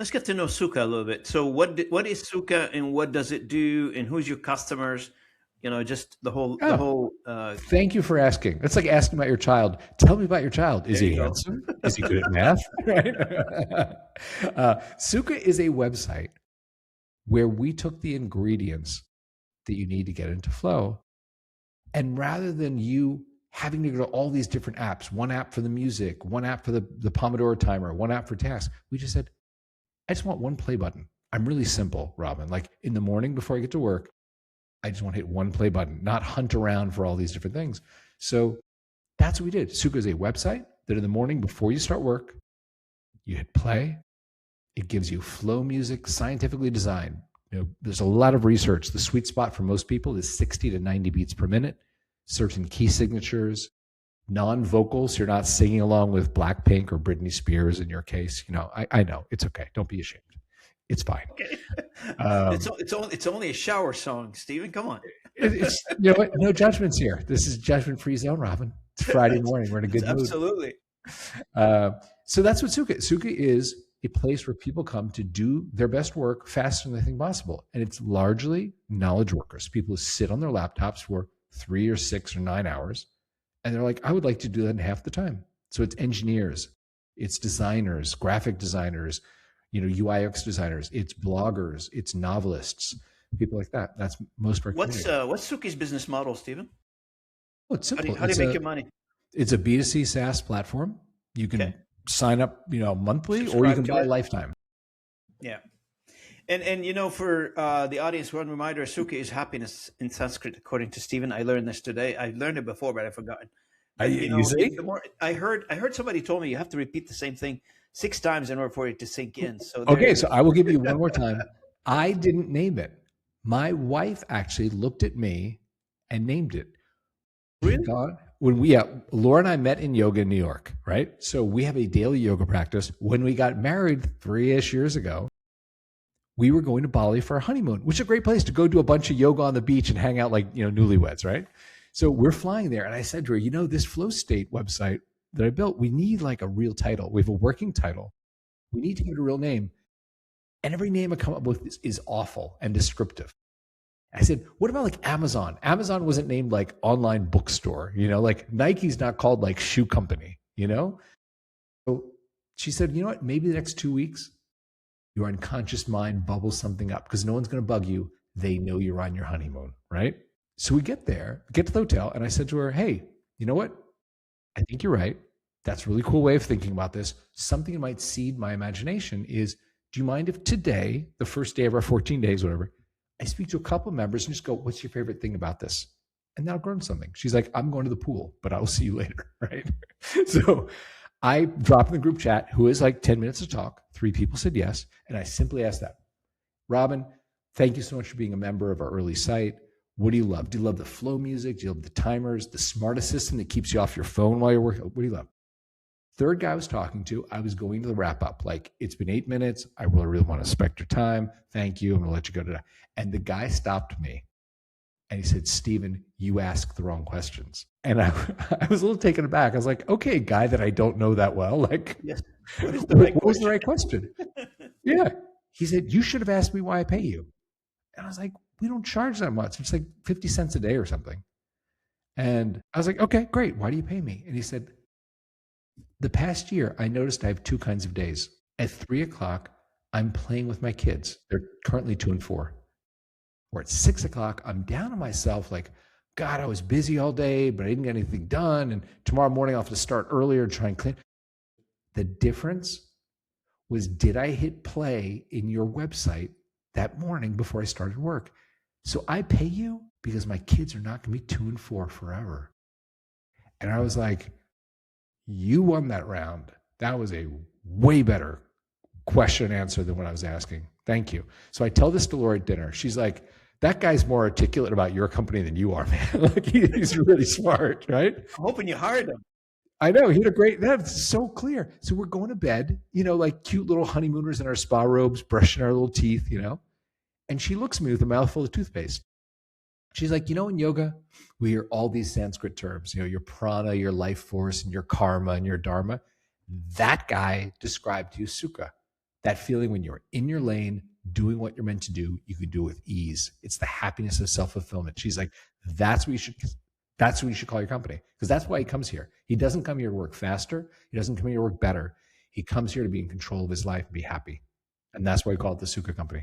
Let's get to know Suka a little bit. So, what is Suka, and what does it do, and who's your customers? Just the Oh, whole. thank you for asking. It's like asking about your child. Tell me about your child. Is There you he go. handsome? Is he good at math? Right? Suka is a website where we took the ingredients that you need to get into flow. And rather than you having to go to all these different apps, one app for the music, one app for the Pomodoro timer, one app for tasks, we just said, I just want one play button. I'm really simple, Robin. Like in the morning before I get to work, I just want to hit one play button, not hunt around for all these different things. So that's what we did. Suka is a website that in the morning before you start work, you hit play. It gives you flow music, scientifically designed. There's a lot of research. The sweet spot for most people is 60 to 90 beats per minute, certain key signatures, non-vocals. You're not singing along with Blackpink or Britney Spears in your case. I know it's okay. Don't be ashamed. It's fine. Okay. Um, It's only a shower song, Stephen. Come on. it's what? No judgments here. This is judgment-free zone, Robin. It's Friday morning. We're in a good mood. Absolutely. Uh, so that's what Suka is. Suka is a place where people come to do their best work faster than they think possible. And it's largely knowledge workers, people who sit on their laptops for 3 or 6 or 9 hours. And they're like, I would like to do that in half the time. So it's engineers, it's designers, graphic designers, UI/UX designers, it's bloggers, it's novelists, people like that. That's most of our community. What's Suki's business model, Stephen? Oh, it's simple. How do you make your money? It's a B2C SaaS platform. You can Okay. sign up, monthly, or you Subscribe can to buy it. lifetime. Yeah. And for the audience, one reminder: Sukha is happiness in Sanskrit, according to Stephen. I learned this today. I learned it before, but I've forgotten. But You see? the more I heard somebody told me you have to repeat the same thing 6 times in order for it to sink in. So there Okay, you so go. I will give you one more time. I didn't name it. My wife actually looked at me and named it. Really? God, Laura and I met in yoga in New York, right? So we have a daily yoga practice. When we got married 3-ish years ago, we were going to Bali for a honeymoon, which is a great place to go do a bunch of yoga on the beach and hang out like, newlyweds, right? So we're flying there. And I said to her, this flow state website that I built, we need like a real title. We have a working title. We need to give it a real name. And every name I come up with is awful and descriptive. I said, what about like Amazon? Amazon wasn't named like online bookstore, like Nike's not called like shoe company. So she said, you know what? Maybe the next 2 weeks, your unconscious mind bubbles something up because no one's going to bug you. They know you're on your honeymoon, right? So we get there, get to the hotel, and I said to her, hey, you know what? I think you're right. That's a really cool way of thinking about this. Something that might seed my imagination is, do you mind if today, the first day of our 14 days, whatever, I speak to a couple of members and just go, what's your favorite thing about this? And that'll grow into something. She's like, I'm going to the pool, but I'll see you later, right? So I drop in the group chat, who is like 10 minutes to talk. 3 people said yes. And I simply asked that, Robin, thank you so much for being a member of our early site. What do you love? Do you love the flow music? Do you love the timers, the smart assistant that keeps you off your phone while you're working? What do you love? Third guy I was talking to, I was going to the wrap up. Like, it's been 8 minutes. I really want to respect your time. Thank you. I'm going to let you go today. And the guy stopped me and he said, Stephen, you asked the wrong questions. And I was a little taken aback. I was like, okay, guy that I don't know that well. Like, Yes. What is the right what was the question? right question? Yeah. He said, you should have asked me why I pay you. And I was like, we don't charge that much. It's like 50 cents a day or something. And I was like, okay, great. Why do you pay me? And he said, the past year, I noticed I have 2 kinds of days. At 3 o'clock, I'm playing with my kids. They're currently 2 and 4. Or at 6 o'clock, I'm down on myself like, God, I was busy all day, but I didn't get anything done. And tomorrow morning, I'll have to start earlier and try and clean. The difference was, did I hit play in your website that morning before I started work? So I pay you because my kids are not going to be 2 and 4 forever. And I was like, you won that round. That was a way better question and answer than what I was asking. Thank you. So I tell this to Laura at dinner. She's like, that guy's more articulate about your company than you are, man. Like he's really smart, right? I'm hoping you hired him. I know. He had a great, that's so clear. So we're going to bed, like cute little honeymooners in our spa robes, brushing our little teeth, And she looks at me with a mouthful of toothpaste. She's like, in yoga, we hear all these Sanskrit terms, your prana, your life force, and your karma and your dharma. That guy described to you Sukha. That feeling when you're in your lane, doing what you're meant to do, you can do it with ease. It's the happiness of self-fulfillment. She's like, that's what you should that's what you should call your company. Because that's why he comes here. He doesn't come here to work faster. He doesn't come here to work better. He comes here to be in control of his life and be happy. And that's why we call it the Suka Company.